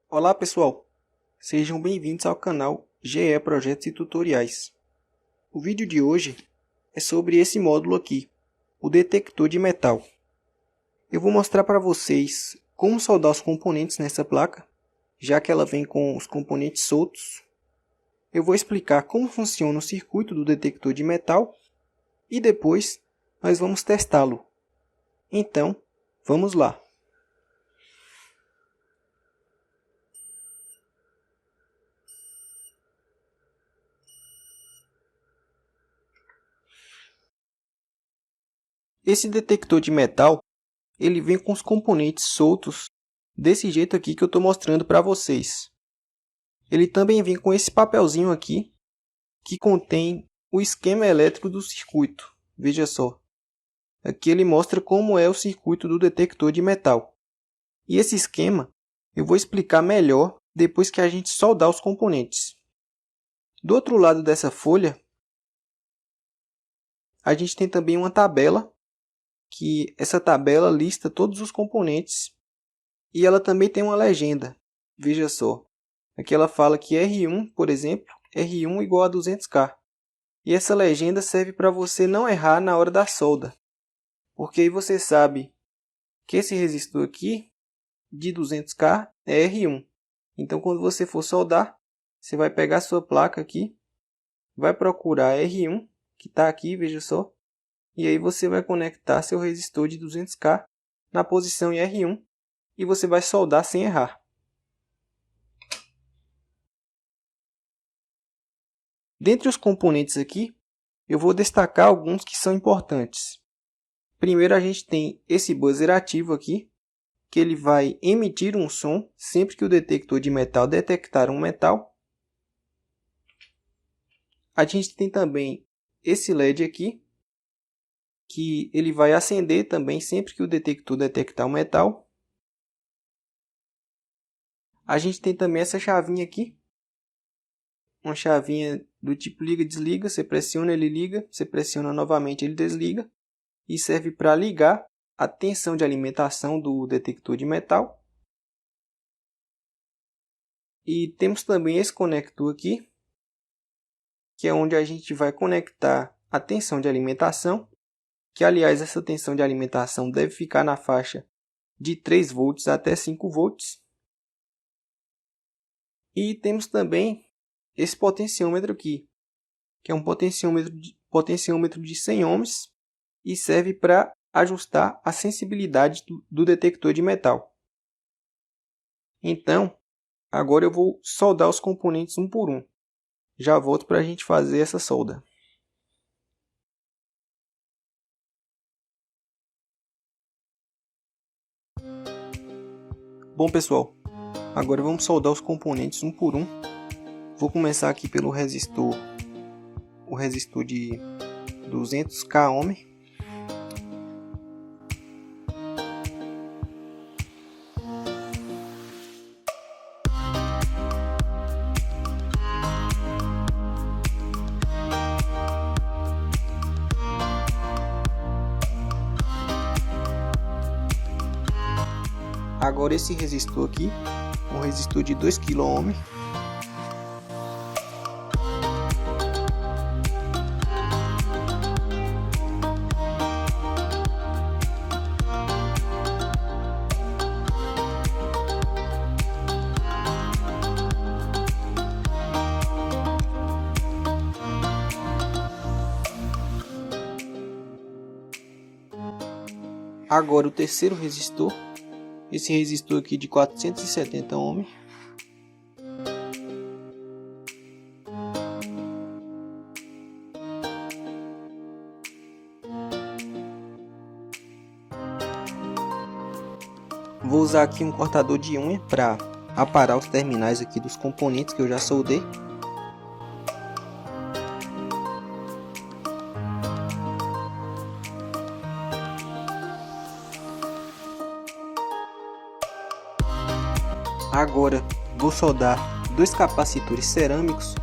Olá pessoal, sejam bem-vindos ao canal GE Projetos e Tutoriais. O vídeo de hoje é sobre esse módulo aqui, o detector de metal. Eu vou mostrar para vocês como soldar os componentes nessa placa, já que ela vem com os componentes soltos. Eu vou explicar como funciona o circuito do detector de metal e depois nós vamos testá-lo. Então, vamos lá. Esse detector de metal, ele vem com os componentes soltos, desse jeito aqui que eu estou mostrando para vocês. Ele também vem com esse papelzinho aqui, que contém o esquema elétrico do circuito. Veja só. Aqui ele mostra como é o circuito do detector de metal. E esse esquema eu vou explicar melhor depois que a gente soldar os componentes. Do outro lado dessa folha, a gente tem também uma tabela, que essa tabela lista todos os componentes e ela também tem uma legenda. Veja só. Aqui ela fala que R1, por exemplo, R1 igual a 200K. E essa legenda serve para você não errar na hora da solda. Porque aí você sabe que esse resistor aqui, de 200K, é R1. Então, quando você for soldar, você vai pegar a sua placa aqui, vai procurar R1, que está aqui, veja só. E aí você vai conectar seu resistor de 200K na posição em R1 e você vai soldar sem errar. Dentre os componentes aqui, eu vou destacar alguns que são importantes. Primeiro a gente tem esse buzzer ativo aqui, que ele vai emitir um som sempre que o detector de metal detectar um metal. A gente tem também esse LED aqui, que ele vai acender também sempre que o detector detectar um metal. A gente tem também essa chavinha aqui, uma chavinha do tipo liga-desliga, você pressiona, ele liga, você pressiona novamente, ele desliga, e serve para ligar a tensão de alimentação do detector de metal. E temos também esse conector aqui, que é onde a gente vai conectar a tensão de alimentação, que aliás essa tensão de alimentação deve ficar na faixa de 3 volts até 5 volts. E temos também esse potenciômetro aqui, que é um potenciômetro de 100 ohms e serve para ajustar a sensibilidade do detector de metal. Então, agora eu vou soldar os componentes um por um. Já volto para a gente fazer essa solda. Bom pessoal, agora vamos soldar os componentes um por um. Vou começar aqui pelo resistor, o resistor de 200K ohm. Agora esse resistor aqui, um resistor de 2 kΩ. Agora o terceiro resistor, esse resistor aqui de 470 ohm. Vou usar aqui um cortador de unha para aparar os terminais aqui dos componentes que eu já soldei. Agora vou soldar dois capacitores cerâmicos,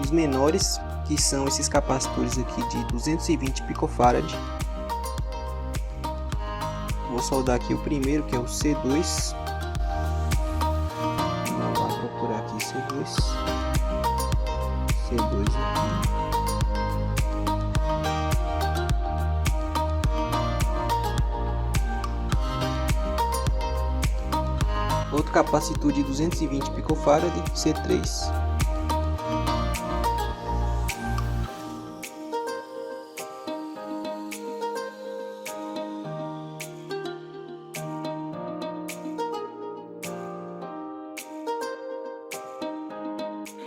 os menores, que são esses capacitores aqui de 220 picofarad. Vou soldar aqui o primeiro, que é o C2. procurar aqui C2. C2 aqui. Outro capacitor de 220 picofarad, C3.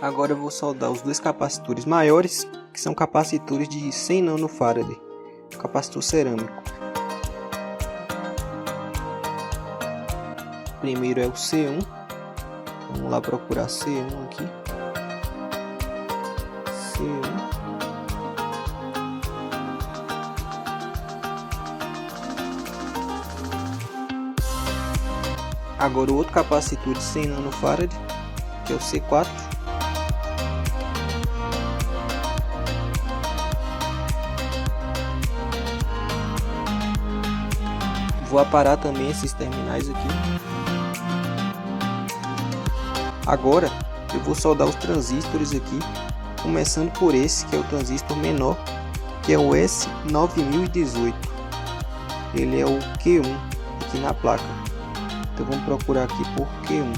Agora eu vou soldar os dois capacitores maiores, que são capacitores de 100 nanofarad, capacitor cerâmico. Primeiro é o C1, vamos lá procurar C1 aqui. C1. Agora o outro capacitor de 100 nanofarad, que é o C4. Vou aparar também esses terminais aqui. Agora eu vou soldar os transistores aqui, começando por esse que é o transistor menor, que é o S9018. Ele é o Q1 aqui na placa. Então vamos procurar aqui por Q1.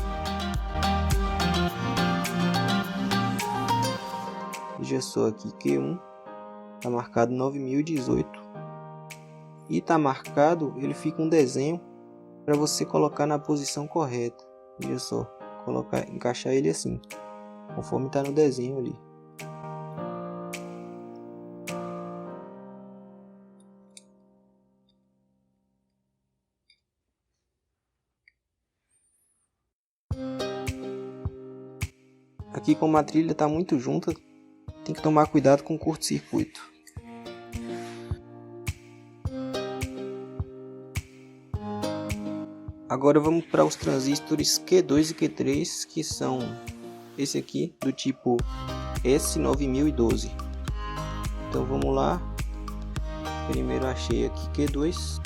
Veja só aqui, Q1 está marcado 9018 e está marcado, ele fica um desenho para você colocar na posição correta. Veja só, encaixar ele assim, conforme está no desenho ali. Aqui, como a trilha está muito junta, tem que tomar cuidado com o curto-circuito. Agora vamos para os transistores Q2 e Q3, que são esse aqui do tipo S9012. Então vamos lá. Primeiro achei aqui Q2.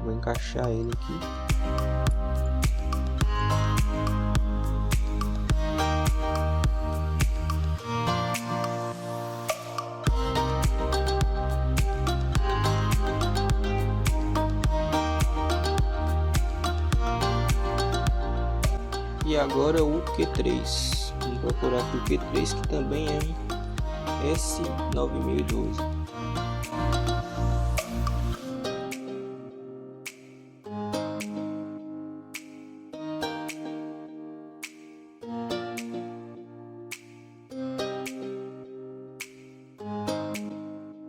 Vou encaixar ele aqui. E agora o Q3. Vamos procurar aqui o Q3, que também é um S9012.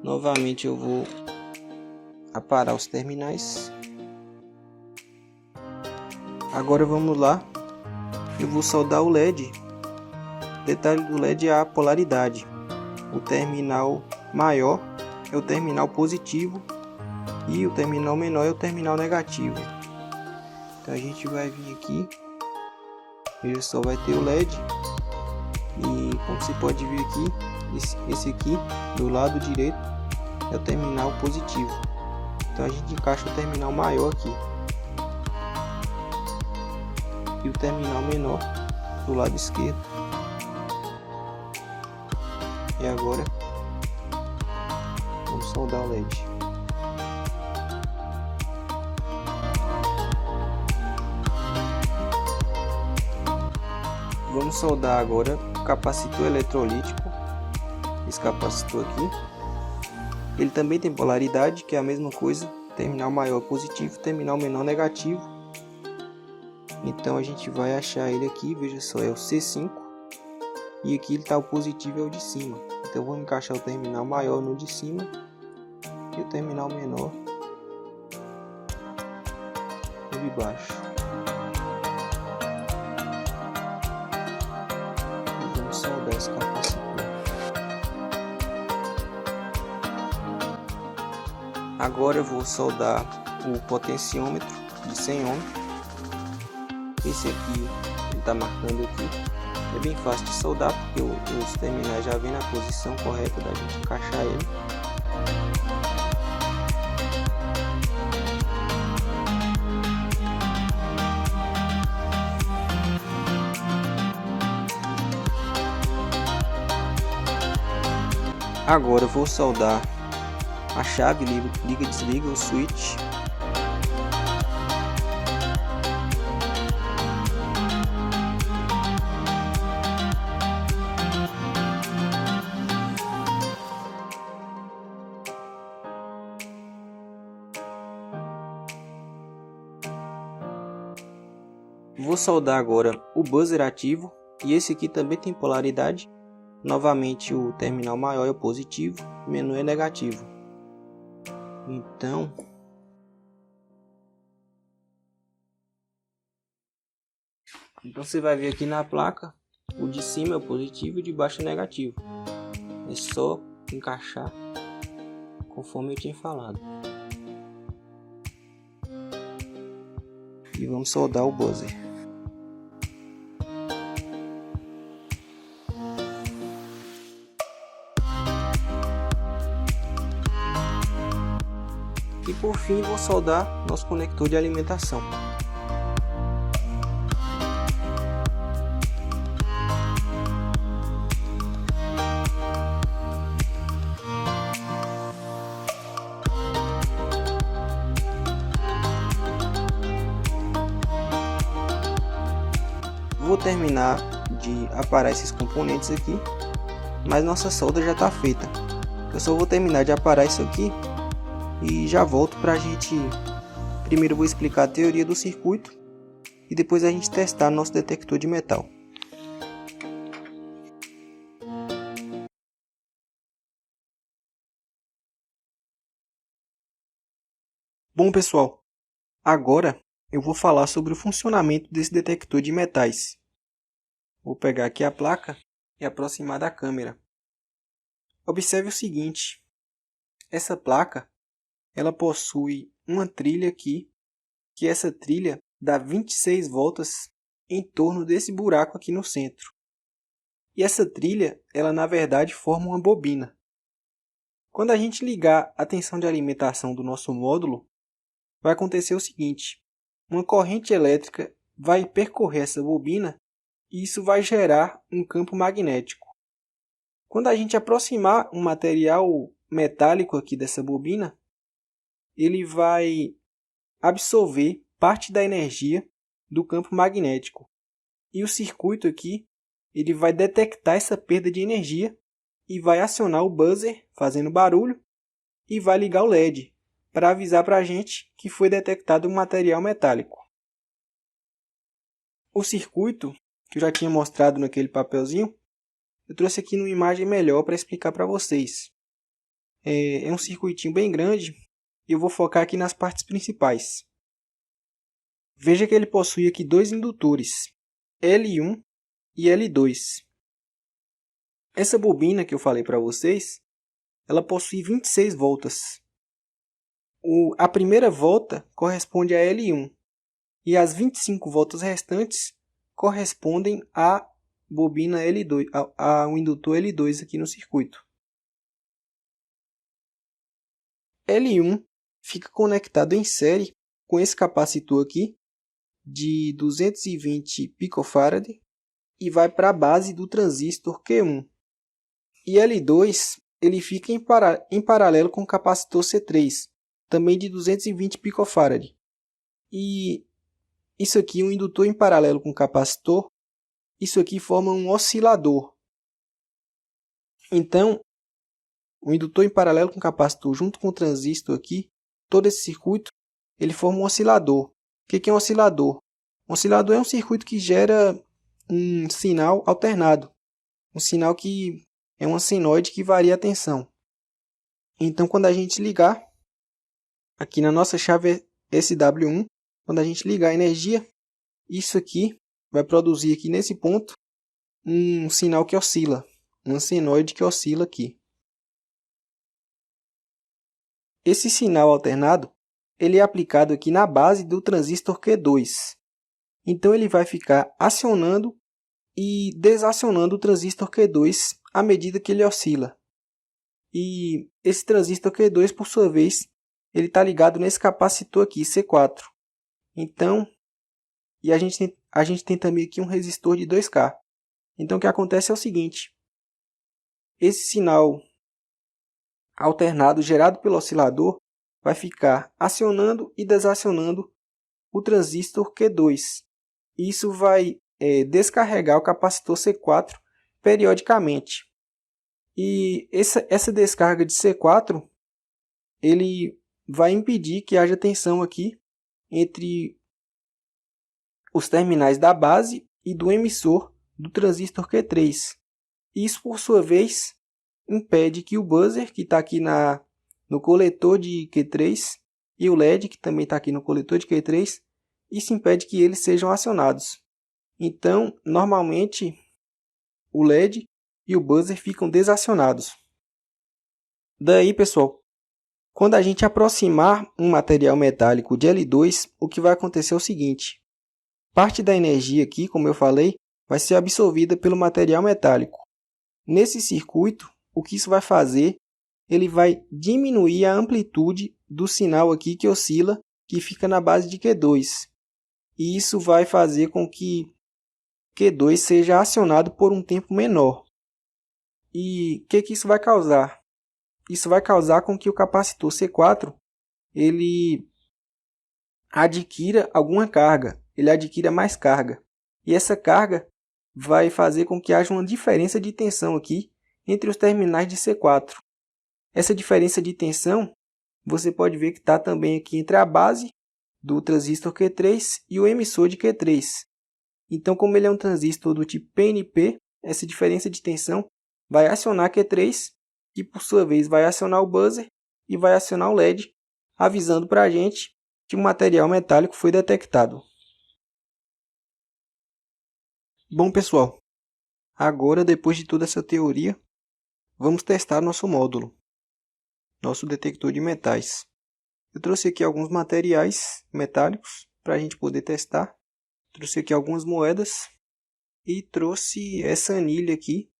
Novamente eu vou aparar os terminais. Agora vamos lá. Eu vou soldar o LED. O detalhe do LED é a polaridade. O terminal maior é o terminal positivo e o terminal menor é o terminal negativo. Então a gente vai vir aqui. Veja só, vai ter o LED. E como você pode ver aqui, esse aqui do lado direito é o terminal positivo. Então a gente encaixa o terminal maior aqui. E o terminal menor do lado esquerdo. E agora vamos soldar o LED. Vamos soldar agora o capacitor eletrolítico. Esse capacitor aqui, ele também tem polaridade, que é a mesma coisa. Terminal maior positivo, terminal menor negativo. Então a gente vai achar ele aqui, veja só, é o C5. E aqui ele está o positivo, é o de cima. Então vamos encaixar o terminal maior no de cima e o terminal menor no de baixo. E vamos soldar esse capacitor. Agora eu vou soldar o potenciômetro de 100 ohms. Esse aqui ele está marcando aqui. É bem fácil de soldar porque os terminais já vêm na posição correta da gente encaixar ele. Agora eu vou soldar a chave liga e desliga o switch. Vou soldar agora o buzzer ativo, e esse aqui também tem polaridade. Novamente o terminal maior é o positivo, o menor é negativo. Então você vai ver aqui na placa, o de cima é o positivo e o de baixo é negativo. É só encaixar conforme eu tinha falado. E vamos soldar o buzzer. E por fim vou soldar nosso conector de alimentação. Vou terminar de aparar esses componentes aqui, mas nossa solda já está feita. Eu só vou terminar de aparar isso aqui e já volto para a gente. Primeiro eu vou explicar a teoria do circuito e depois a gente testar nosso detector de metal. Bom pessoal, agora eu vou falar sobre o funcionamento desse detector de metais. Vou pegar aqui a placa e aproximar da câmera. Observe o seguinte, essa placa ela possui uma trilha aqui, que essa trilha dá 26 voltas em torno desse buraco aqui no centro. E essa trilha, ela na verdade forma uma bobina. Quando a gente ligar a tensão de alimentação do nosso módulo, vai acontecer o seguinte, uma corrente elétrica vai percorrer essa bobina e isso vai gerar um campo magnético. Quando a gente aproximar um material metálico aqui dessa bobina, ele vai absorver parte da energia do campo magnético. E o circuito aqui, ele vai detectar essa perda de energia e vai acionar o buzzer fazendo barulho e vai ligar o LED para avisar para a gente que foi detectado um material metálico. O circuito, que eu já tinha mostrado naquele papelzinho, eu trouxe aqui numa imagem melhor para explicar para vocês. É um circuitinho bem grande e eu vou focar aqui nas partes principais. Veja que ele possui aqui dois indutores, L1 e L2. Essa bobina que eu falei para vocês, ela possui 26 voltas. A primeira volta corresponde a L1 e as 25 voltas restantes correspondem à bobina L2, ao indutor L2 aqui no circuito. L1 fica conectado em série com esse capacitor aqui de 220 picofarad e vai para a base do transistor Q1. E L2 ele fica em paralelo com o capacitor C3, também de 220 picofarad. E isso aqui, um indutor em paralelo com o capacitor, isso aqui forma um oscilador. Então, o indutor em paralelo com o capacitor junto com o transistor aqui, todo esse circuito, ele forma um oscilador. O que é um oscilador? Um oscilador é um circuito que gera um sinal alternado. Um sinal que é uma senoide que varia a tensão. Então, quando a gente ligar, aqui na nossa chave SW1, quando a gente ligar a energia, isso aqui vai produzir aqui nesse ponto um sinal que oscila, uma senoide que oscila aqui. Esse sinal alternado ele é aplicado aqui na base do transistor Q2. Então ele vai ficar acionando e desacionando o transistor Q2 à medida que ele oscila. E esse transistor Q2, por sua vez, ele está ligado nesse capacitor aqui, C4. Então, a gente tem também aqui um resistor de 2K. Então o que acontece é o seguinte, esse sinal alternado gerado pelo oscilador vai ficar acionando e desacionando o transistor Q2. Isso vai descarregar o capacitor C4 periodicamente. E essa descarga de C4 ele vai impedir que haja tensão aqui entre os terminais da base e do emissor do transistor Q3. Isso, por sua vez, impede que o buzzer, que está aqui no coletor de Q3, e o LED, que também está aqui no coletor de Q3, isso impede que eles sejam acionados. Então, normalmente, o LED e o buzzer ficam desacionados. Daí, pessoal, quando a gente aproximar um material metálico de L2, o que vai acontecer é o seguinte. Parte da energia aqui, como eu falei, vai ser absorvida pelo material metálico. Nesse circuito, o que isso vai fazer? Ele vai diminuir a amplitude do sinal aqui que oscila, que fica na base de Q2. E isso vai fazer com que Q2 seja acionado por um tempo menor. E o que isso vai causar? Isso vai causar com que o capacitor C4 ele adquira alguma carga, ele adquira mais carga. E essa carga vai fazer com que haja uma diferença de tensão aqui entre os terminais de C4. Essa diferença de tensão, você pode ver que está também aqui entre a base do transistor Q3 e o emissor de Q3. Então, como ele é um transistor do tipo PNP, essa diferença de tensão vai acionar Q3, que por sua vez vai acionar o buzzer e vai acionar o LED, avisando para a gente que o material metálico foi detectado. Bom, pessoal, agora, depois de toda essa teoria, vamos testar nosso módulo, nosso detector de metais. Eu trouxe aqui alguns materiais metálicos para a gente poder testar. Trouxe aqui algumas moedas e trouxe essa anilha aqui.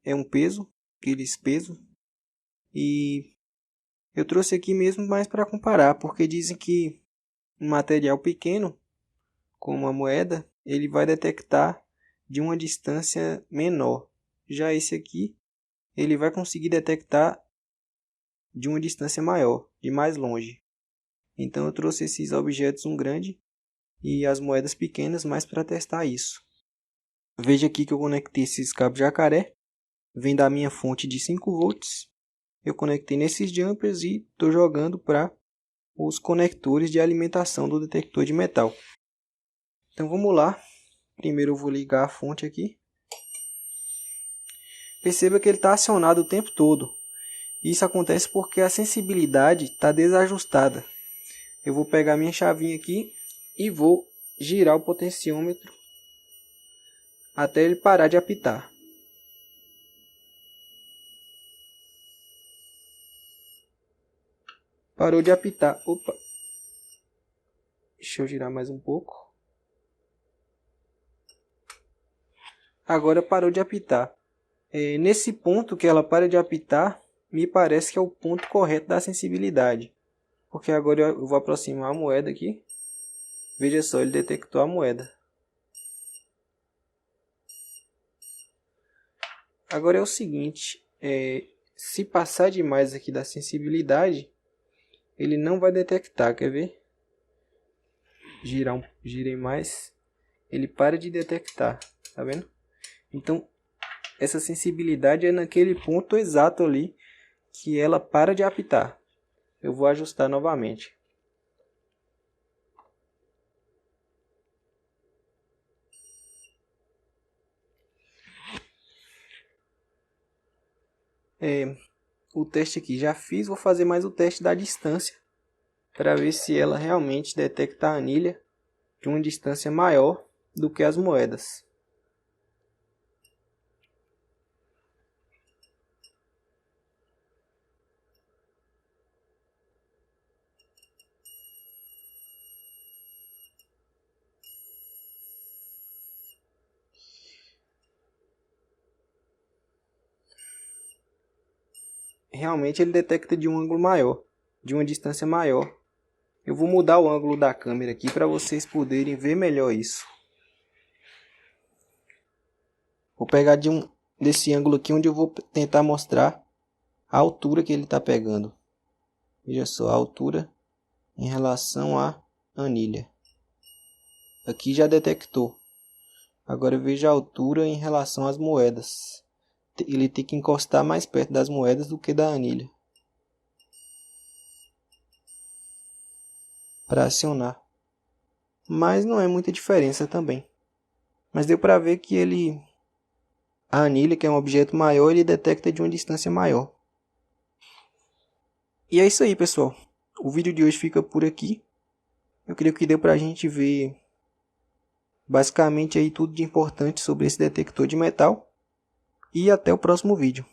É um peso, aqueles pesos. E eu trouxe aqui mesmo mais para comparar, porque dizem que um material pequeno, como a moeda, ele vai detectar de uma distância menor. Já esse aqui, ele vai conseguir detectar de uma distância maior, de mais longe. Então eu trouxe esses objetos, um grande e as moedas pequenas, mais para testar isso. Veja aqui que eu conectei esses cabos jacaré, vem da minha fonte de 5 volts. Eu conectei nesses jumpers e estou jogando para os conectores de alimentação do detector de metal. Então vamos lá. Primeiro eu vou ligar a fonte aqui. Perceba que ele está acionado o tempo todo. Isso acontece porque a sensibilidade está desajustada. Eu vou pegar minha chavinha aqui e vou girar o potenciômetro até ele parar de apitar. Parou de apitar. Opa! Deixa eu girar mais um pouco. Agora parou de apitar. Nesse ponto que ela para de apitar, me parece que é o ponto correto da sensibilidade. Porque agora eu vou aproximar a moeda aqui. Veja só, ele detectou a moeda. Agora é o seguinte, se passar demais aqui da sensibilidade, ele não vai detectar, quer ver? Girei mais, ele para de detectar, tá vendo? Então, essa sensibilidade é naquele ponto exato ali que ela para de apitar. Eu vou ajustar novamente. O teste aqui já fiz, vou fazer mais o teste da distância para ver se ela realmente detecta a anilha de uma distância maior do que as moedas. Realmente ele detecta de um ângulo maior, de uma distância maior. Eu vou mudar o ângulo da câmera aqui para vocês poderem ver melhor isso. Vou pegar desse ângulo aqui onde eu vou tentar mostrar a altura que ele está pegando. Veja só, a altura em relação à anilha. Aqui já detectou. Agora veja a altura em relação às moedas. Ele tem que encostar mais perto das moedas do que da anilha para acionar. Mas não é muita diferença também. Mas deu para ver que a anilha, que é um objeto maior, ele detecta de uma distância maior. E é isso aí, pessoal. O vídeo de hoje fica por aqui. Eu creio que deu para a gente ver basicamente aí tudo de importante sobre esse detector de metal. E até o próximo vídeo.